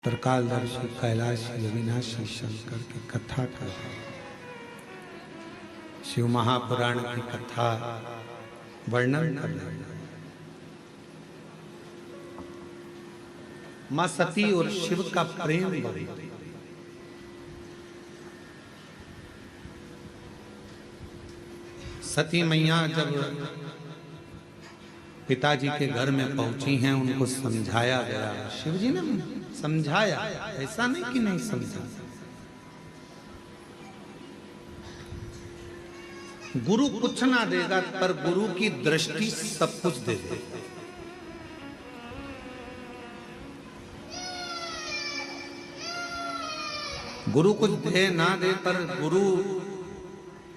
त्रिकालदर्शी कैलाशी अविनाशी शंकर की कथा कर, शिव महापुराण की कथा वर्णन कर रहे हैं। मां सती और शिव का प्रेम बढ़ी। सती मैया जब पिताजी के घर में पहुंची हैं, उनको समझाया गया। शिव जी ने समझाया, ऐसा नहीं कि नहीं समझा। गुरु कुछ ना देगा, पर गुरु की दृष्टि सब कुछ दे देगा। गुरु कुछ दे ना दे, पर गुरु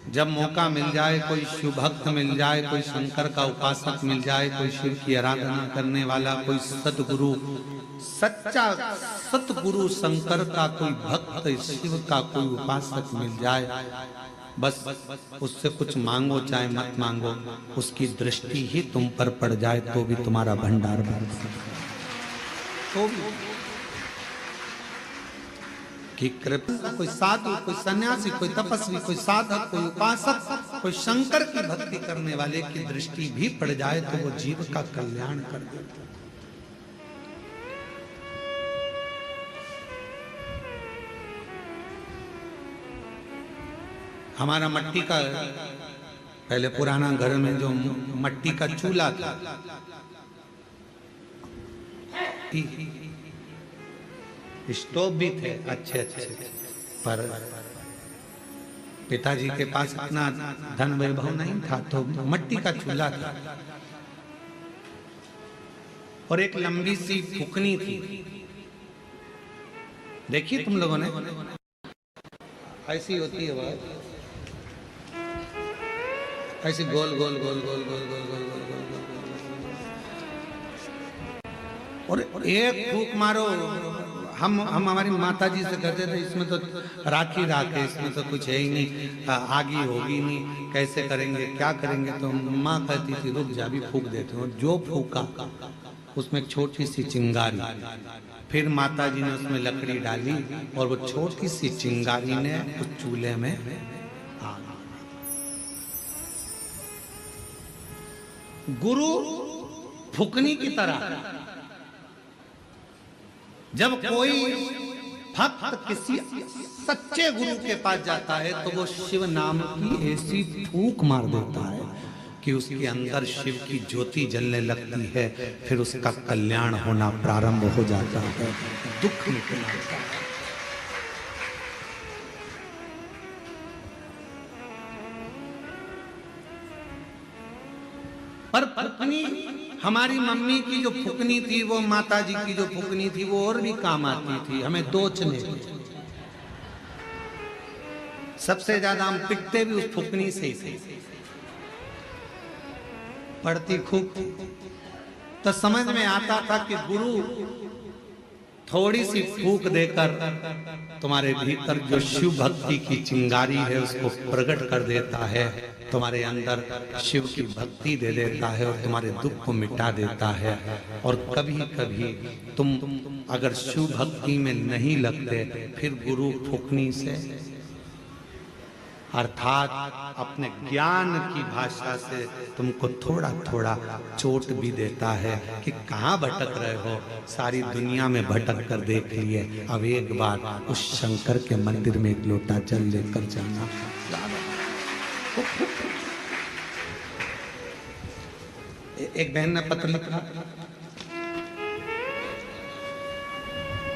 जब मौका मिल जाए, कोई शिव भक्त मिल जाए, कोई शंकर का उपासक मिल जाए, कोई शिव की आराधना करने वाला, कोई सतगुरु, सच्चा सतगुरु शंकर का कोई भक्त, शिव का कोई उपासक मिल जाए, बस उससे कुछ मांगो चाहे मत मांगो, उसकी दृष्टि ही तुम पर पड़ जाए तो भी तुम्हारा भंडार भर सकता है। कि कृपा कोई साधु, कोई सन्यासी, कोई तपस्वी, कोई साधक, कोई उपासक, कोई शंकर की भक्ति करने वाले की दृष्टि भी पड़ जाए तो वो जीव का कल्याण कर देता है। हमारा मट्टी का, पहले पुराना घर में जो मट्टी का चूल्हा था, स्टोव भी थे अच्छे अच्छे, पर पिताजी के पास इतना धन वैभव नहीं था, तो मट्टी का चूल्हा था और एक लंबी सी फुकनी थी। देखिए तुम लोगों ने, ऐसी होती है बात, ऐसी गोल गोल गोल गोल गोल गोल गोल गोल गोल गोल, और एक फूक मारो। हम हमारी माता जी से कहते थे, इसमें तो राखी राख है, इसमें तो कुछ है ही नहीं, आगी होगी नहीं, कैसे करेंगे, क्या करेंगे। तो माँ कहती थी रुक जा, भी फूक देते हो। जो फूका उसमें एक छोटी सी चिंगारी, फिर माता जी ने उसमें लकड़ी डाली और वो छोटी सी चिंगारी ने उस चूल्हे में आग। गुरु फुकनी की तरह, जब कोई भक्त किसी सच्चे गुरु के पास जाता है तो वो शिव नाम की ऐसी फूंक मार देता है कि उसके अंदर शिव की ज्योति जलने लगती है, फिर उसका कल्याण होना प्रारंभ हो जाता है, दुख मिटना होता है। पर फुकनी, हमारी मम्मी की जो फुकनी थी, वो माता जी की जो फुकनी थी, वो और भी काम आती थी, हमें दोचने। सबसे ज्यादा हम पिटते भी उस फुकनी से ही थे। पढ़ती खूब तो समझ में आता था कि गुरु थोड़ी सी फूक देकर तुम्हारे भीतर जो शिव भक्ति की चिंगारी है उसको प्रकट कर देता है, तुम्हारे अंदर शिव की भक्ति दे देता है और तुम्हारे दुख को मिटा देता है। और कभी कभी तुम अगर शिव भक्ति में नहीं लगते, फिर गुरु फुकनी से, अर्थात अपने ज्ञान की भाषा से तुमको थोड़ा थोड़ा चोट भी देता है कि कहाँ भटक रहे हो, सारी दुनिया में भटक कर देख लिए, अब एक बार उस शंकर के मंदिर में एक लोटा जल लेकर जाना। एक बहन ने पत्र लिखा,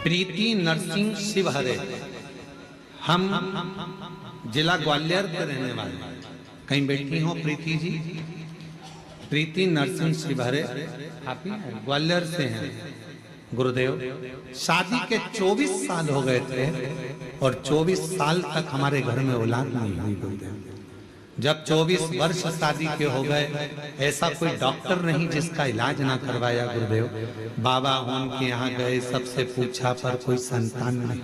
प्रीति नरसिंह शिवहरे, हम जिला ग्वालियर के रहने वाले, कहीं बैठी हो प्रीति जी? प्रीति नरसिंह शिवहरे, आप ही ग्वालियर से हैं। गुरुदेव, शादी के 24 साल हो गए थे और 24 साल तक हमारे घर में औलाद नहीं हुई। गुरुदेव, जब 24 वर्ष शादी के हो गए, ऐसा कोई डॉक्टर नहीं जिसका इलाज ना करवाया। गुरुदेव, बाबा उनके यहाँ गए, सबसे पूछा, पर कोई संतान नहीं,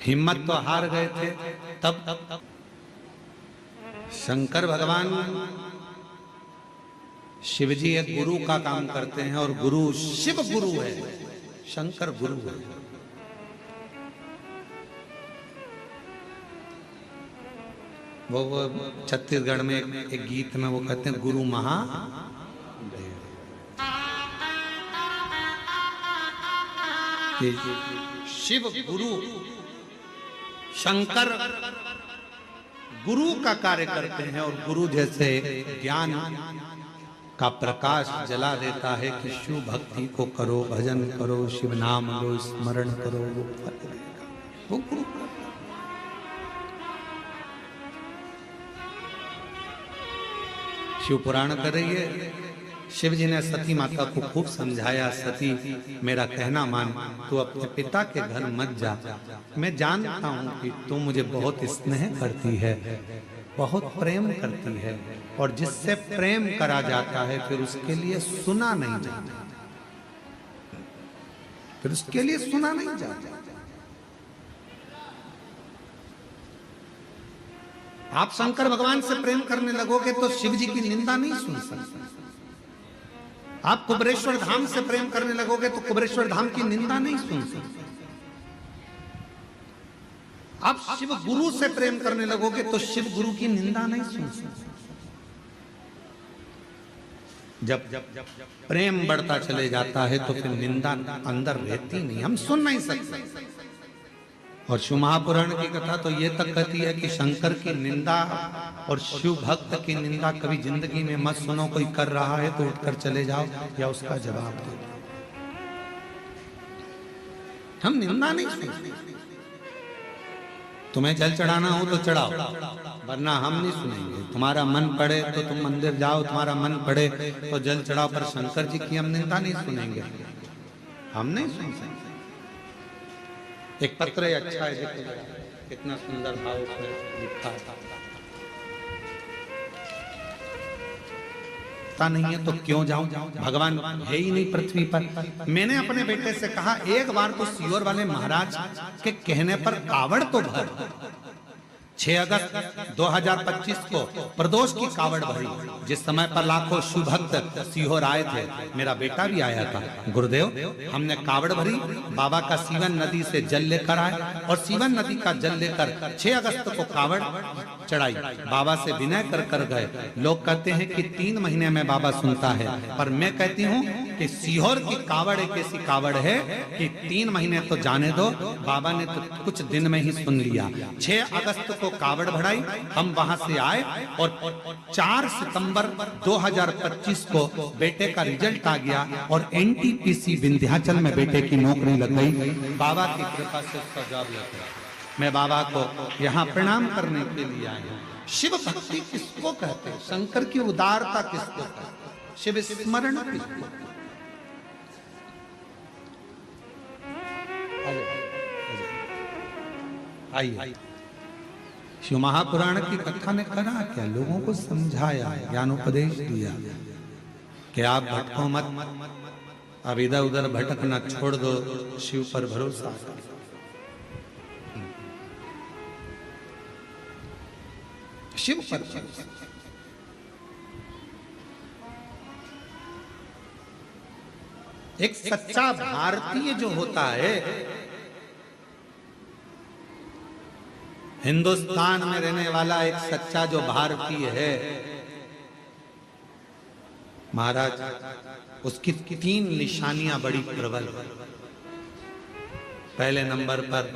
हिम्मत तो हार गए थे। तब शंकर भगवान, शिवजी एक गुरु का काम करते हैं और गुरु शिव गुरु है, शंकर गुरु है। वो छत्तीसगढ़ में एक गीत में वो कहते हैं गुरु महा शिव गुरु शंकर गुरु का कार्य करते हैं और गुरु जैसे ज्ञान का प्रकाश जला देता है कि शिव भक्ति को करो, भजन करो, शिव नाम लो, स्मरण करो, वो गुरु। शिव पुराण कर रही है। शिव जी ने सती माता को खूब समझाया, सती मेरा कहना मान, तू अपने पिता के घर मत जा। मैं जानता हूँ कि तू मुझे बहुत स्नेह करती है, बहुत प्रेम करती है, और जिससे प्रेम करा जाता है फिर उसके लिए सुना नहीं जाता, फिर उसके लिए सुना नहीं जाता। आप शंकर भगवान से प्रेम करने लगोगे तो शिव जी की निंदा नहीं सुन सकते। आप कुबेरेश्वर धाम से प्रेम करने लगोगे तो कुबेरेश्वर धाम की निंदा नहीं सुन सकते। आप शिव गुरु से प्रेम करने लगोगे तो शिव गुरु की निंदा नहीं सुन सकते। जब प्रेम बढ़ता चले जाता है तो फिर निंदा अंदर रहती नहीं, हम सुन नहीं सकते। और शिव महापुराण की कथा तो ये तक कहती है कि शंकर की निंदा और शिव भक्त की निंदा कभी जिंदगी में मत सुनो। कोई कर रहा है तो उठकर चले जाओ या उसका जवाब दो। हम निंदा नहीं सुनते। तुम्हें जल चढ़ाना हो तो चढ़ाओ, वरना हम नहीं सुनेंगे। तुम्हारा मन पड़े तो तुम मंदिर जाओ, तुम्हारा मन पड़े तो जल चढ़ाओ, पर शंकर जी की हम निंदा नहीं सुनेंगे, हम नहीं सुन सकते। एक पत्र अच्छा है, देखो कितना सुंदर भाव उसमें लिखा है। पता नहीं है तो क्यों जाऊं, भगवान है ही नहीं पृथ्वी पर। मैंने अपने बेटे से कहा एक बार तो सीहोर वाले महाराज के कहने पर कावड़ तो भर। 6 अगस्त 2025 को प्रदोष की कावड़ भरी, जिस समय पर लाखों शिव भक्त सीहोर आए थे। मेरा बेटा भी आया था। गुरुदेव हमने कावड़ भरी, बाबा का सीवन नदी से जल लेकर आए और सीवन नदी का जल लेकर 6 अगस्त को कावड़ चढ़ाई। बाबा से विनय कर गए। लोग कहते हैं कि 3 महीने में बाबा सुनता है, पर मैं कहती हूँ कि सीहोर की कावड़ एक ऐसी कावड़ है कि 3 महीने तो जाने दो, बाबा ने तो कुछ दिन में ही सुन लिया। 6 अगस्त को कावड़ बढ़ाई, हम वहां से आए और 4 सितंबर 2025 को बेटे का रिजल्ट आ गया और एनटीपीसी विंध्याचल में बेटे की नौकरी लग गई। बाबा की कृपा से उसका जॉब लग गया। मैं बाबा को यहाँ प्रणाम करने के लिए आया हूँ। शिव भक्ति किसको कहते हैं? शंकर की उदारता किसको कहते हैं? शिव स्मरण किसको? आइए। शिव महापुराण की कथा ने करा क्या? लोगों को समझाया, ज्ञानोपदेश दिया कि आप भटको मत, अब इधर उधर भटकना छोड़ दो, शिव पर भरोसा करो। शिव पर एक सच्चा भारतीय जो होता है, हिंदुस्तान में रहने वाला एक सच्चा जो भारतीय है, महाराज उसकी 3 निशानियां बड़ी प्रबल। पहले नंबर पर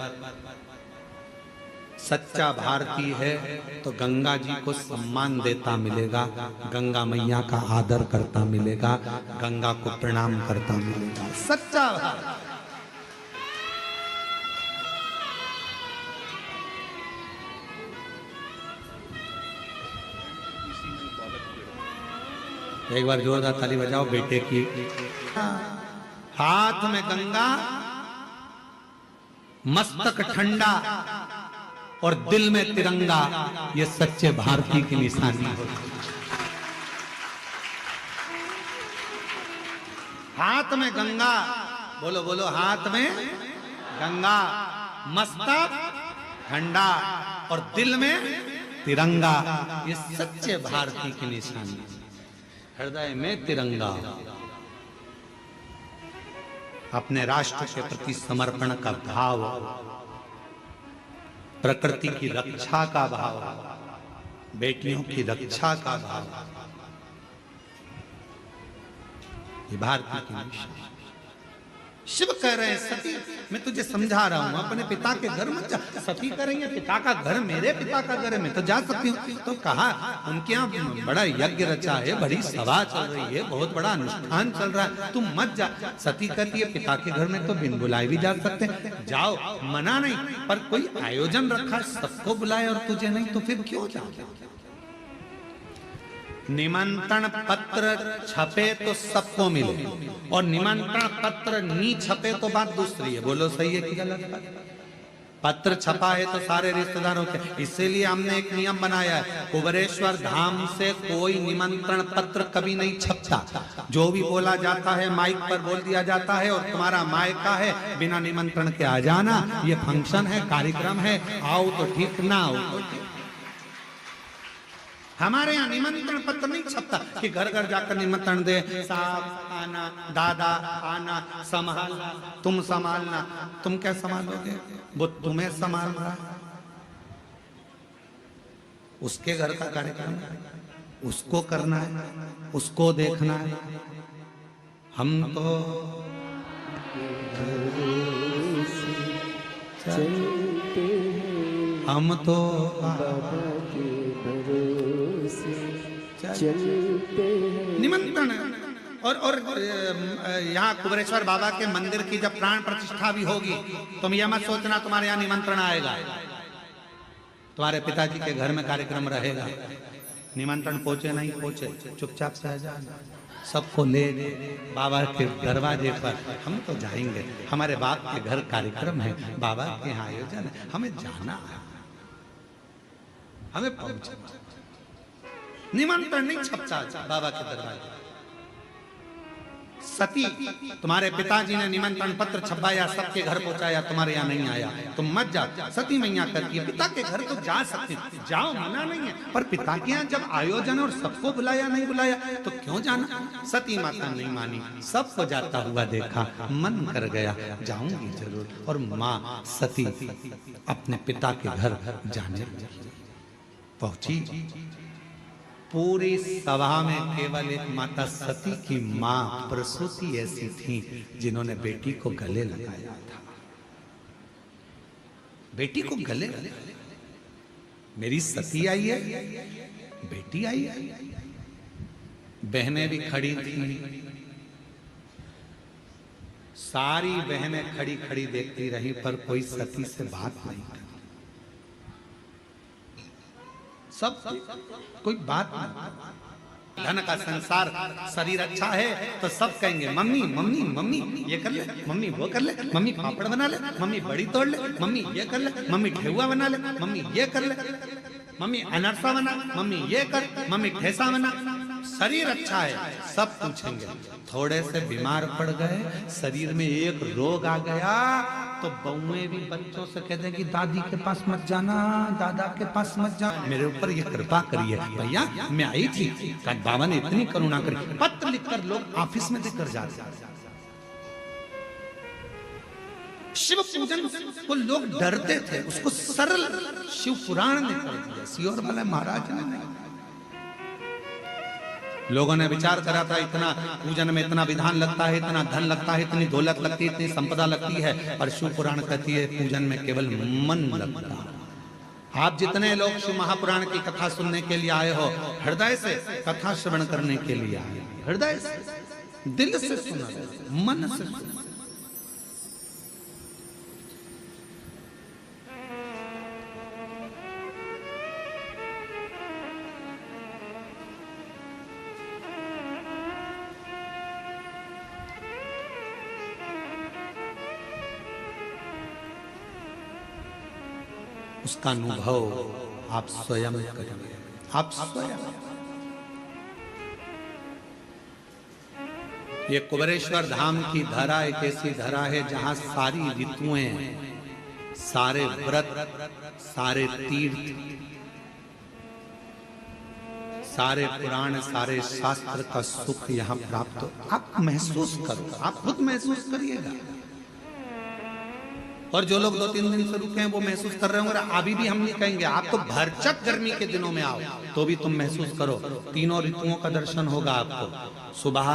सच्चा भारतीय है तो गंगा जी को सम्मान देता मिलेगा, गंगा मैया का आदर करता मिलेगा, गंगा को प्रणाम करता मिलेगा। सच्चा भारत। एक बार जोरदार ताली बजाओ बेटे की। हाथ में गंगा, मस्तक ठंडा और दिल में तिरंगा, ये सच्चे भारतीय की निशानी है। हाथ में गंगा, बोलो बोलो, हाथ में गंगा, मस्तक ठंडा और दिल में तिरंगा, ये सच्चे भारतीय की निशानी है। हृदय में तिरंगा, अपने राष्ट्र के प्रति समर्पण का भाव, प्रकृति की रक्षा का भाव, बेटियों की रक्षा का भाव, ये भारतीय की मिशन। शिव कह रहे हैं सती मैं तुझे समझा रहा हूं, अपने पिता के घर मत जा। सती कह रही है पिता का घर मेरे पिता का घर है, मैं तो जा सकती हूँ। तो कहा उनके यहाँ बड़ा यज्ञ रचा है, बड़ी सभा चल रही है, बहुत बड़ा अनुष्ठान चल रहा है, तुम मत जा। सती कहती है पिता के घर में तो बिन बुलाए भी जा सकते हैं, जाओ, मना नहीं, पर कोई आयोजन रखा सबको बुलाए और तुझे नहीं, तो फिर क्यों जाओ। निमंत्रण पत्र छपे तो सबको मिले, और निमंत्रण पत्र नहीं छपे तो बात दूसरी है। बोलो सही है कि गलत बात? पत्र छपा है तो सारे रिश्तेदारों के, इसीलिए हमने एक नियम बनाया है, कुबेरेश्वर धाम से कोई निमंत्रण पत्र कभी नहीं छपता। जो भी बोला जाता है माइक पर बोल दिया जाता है, और तुम्हारा मायका है, बिना निमंत्रण के आ जाना, ये फंक्शन है, कार्यक्रम है, आओ तो ठीक, ना आओ तो ठीक। हमारे यहाँ निमंत्रण पत्र नहीं छपता कि घर घर जाकर निमंत्रण दे, साहब आना, दादा आना, संभालना, तुम संभालना। तुम क्या संभालोगे? वो तुम्हें संभाल रहा है, उसके घर का कार्यक्रम है, उसको करना है, उसको देखना है। हम तो निमंत्रण। और यहाँ कुबेरेश्वर बाबा के मंदिर की जब प्राण प्रतिष्ठा भी होगी, तुम यह मत सोचना तुम्हारे यहाँ निमंत्रण आएगा, तुम्हारे पिताजी के घर में कार्यक्रम रहेगा। निमंत्रण पहुंचे नहीं पहुंचे, चुपचाप से जाना, सबको ले बाबा के दरवाजे पर। हम तो जाएंगे, हमारे बाप के घर कार्यक्रम है, बाबा के यहाँ आयोजन है, हमें जाना है, हमें पहुंचना। निमंत्रण नहीं छपता बाबा के दरवाजे। सती तुम्हारे पिताजी ने निमंत्रण पत्र छपाया, सबके घर पहुंचाया, तुम्हारे यहाँ नहीं आया, तुम मत जाओ। सती मैया कहती है पिता के घर तो जा सकते, जाओ, मना नहीं है, पर पिता के यहाँ जब आयोजन और सबको बुलाया नहीं बुलाया तो क्यों जाना। सती माता नहीं मानी, सबको जाता हुआ देखा, मन कर गया जाऊंगी जरूर, और माँ सती अपने पिता के घर जाने पहुंची। पूरी सभा में केवल एक माता सती की मां प्रसूति ऐसी थी जिन्होंने बेटी को गले लगाया था। बेटी को गले, मेरी सती आई है, बेटी आई है। बहनें भी खड़ी थी, सारी बहनें खड़ी खड़ी देखती रही, पर कोई सती से बात नहीं की। सब कोई बात नहीं। धन का संसार, शरीर अच्छा है तो सब कहेंगे मम्मी मम्मी मम्मी ये कर ले, मम्मी वो कर ले, मम्मी पापड़ बना ले, मम्मी बड़ी तोड़ ले, मम्मी ये कर ले, मम्मी ठेहुआ बना ले, मम्मी ये कर ले, मम्मी अनरसा बना, मम्मी ये कर, मम्मी ठेसा बना। शरीर अच्छा है सब पूछेंगे। थोड़े से बीमार पड़ गए, शरीर में एक रोग आ गया, तो बहुएं भी बच्चों से कहते हैं कि दादी के पास मत जाना, दादा के पास मत जाना, मेरे ऊपर ये कृपा करिए। भैया मैं आई थी, बाबा ने इतनी करुणा करी। पत्र लिखकर लोग ऑफिस में देकर जाते। शिव पूजन को लोग डरते थे, उसको सरल शिव पुराण ने कर दिया, सियोर वाले महाराज ने नहीं। लोगों ने विचार करा था इतना पूजन में इतना विधान लगता है, इतना धन लगता है, इतनी दौलत लगती है, इतनी संपदा लगती है, पर शिव पुराण कहती है पूजन में केवल मन लगता है। आप जितने लोग शिव महापुराण की कथा सुनने के लिए आए हो, हृदय से कथा श्रवण करने के लिए आए, हृदय से, दिल से सुना, मन से सुना। उसका अनुभव आप स्वयं करिए, आप स्वयं। ये कुबेरेश्वर धाम की धरा एक ऐसी धरा है जहां सारी ऋतुएं, सारे व्रत, सारे तीर्थ, सारे पुराण, सारे शास्त्र का सुख यहाँ प्राप्त हो। आप महसूस करो, आप खुद महसूस करिएगा। और जो लोग 2-3 दिन से रुके हैं वो महसूस कर रहे होंगे, अभी भी हम नहीं कहेंगे। आप तो भरचक गर्मी के दिनों में आओ तो भी तुम महसूस करो, तीनों ऋतुओं का दर्शन होगा आपको। सुबह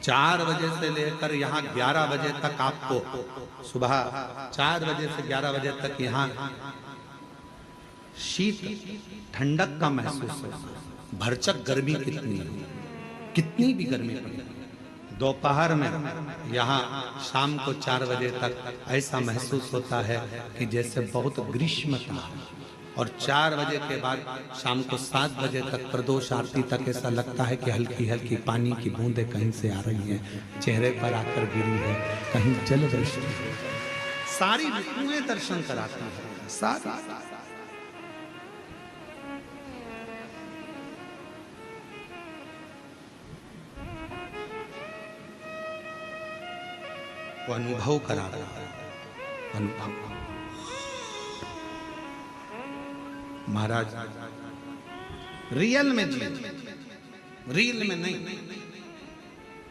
4 बजे से लेकर यहाँ 11 बजे तक आपको, सुबह 4 बजे से 11 बजे तक यहाँ शीत ठंडक का महसूस होगा। भरचक गर्मी कितनी है, कितनी भी गर्मी पड़े, दोपहर में यहाँ शाम को 4 बजे तक ऐसा महसूस होता है कि जैसे बहुत ग्रीष्म था। और 4 बजे के बाद शाम को 7 बजे तक प्रदोष आरती तक ऐसा लगता है कि हल्की हल्की पानी की बूंदें कहीं से आ रही हैं, चेहरे पर आकर गिरी है, कहीं जल वृष्टि है। सारी ऋतुएं दर्शन कराती है, सारी। वो अनुभव करा रहा है, अनुभव। महाराज रियल में जी, रियल में नहीं।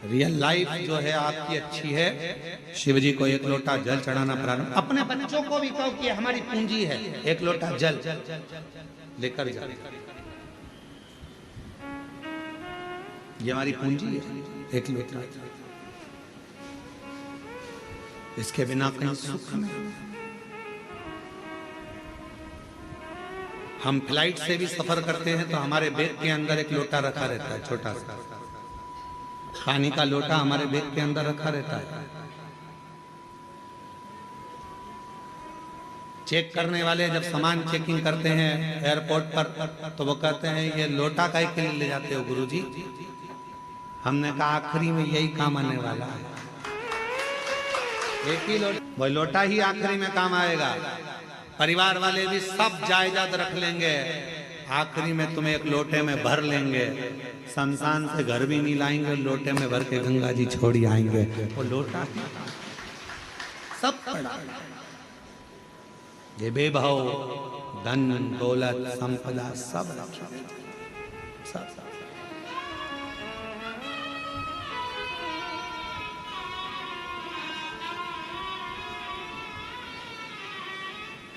रियल लाइफ जो है आपकी अच्छी है। शिव जी को 1 लोटा जल चढ़ाना प्रारंभ, अपने बच्चों को भी कहो कि हमारी पूंजी है, 1 लोटा जल लेकर जाओ, ये हमारी पूंजी है, 1 लोटा। इसके बिना कहीं सुख नहीं। हम फ्लाइट से भी सफर करते हैं तो हमारे बैग के अंदर 1 लोटा रखा रहता है, छोटा सा पानी का लोटा हमारे बैग के अंदर रखा रहता है। चेक करने वाले जब सामान चेकिंग करते हैं एयरपोर्ट पर तो वो कहते हैं ये लोटा काहे के लिए ले जाते हो गुरुजी? हमने कहा आखिरी में यही काम आने वाला है, एक ही लोटा, वो लोटा ही आखिरी में काम आएगा। परिवार वाले भी सब जायदाद रख लेंगे, आखिरी में तुम्हें 1 लोटे में भर लेंगे, शमशान से घर भी नहीं लाएंगे, लोटे में भर के गंगा जी छोड़ी आएंगे। वो लोटा सब पड़ा, ये बेभाव धन दौलत संपदा सब सब।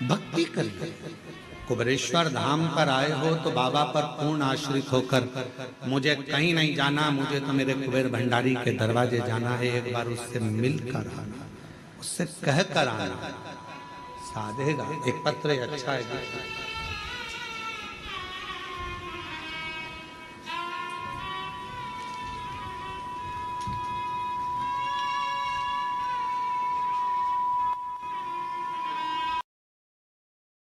भक्ति करिए। कुबेरेश्वर धाम पर आए हो तो बाबा पर पूर्ण आश्रित होकर, मुझे कहीं नहीं जाना, मुझे तो मेरे कुबेर भंडारी के दरवाजे जाना है, एक बार उससे मिलकर आना, उससे कह कर आना, साधेगा। एक पत्र अच्छा है।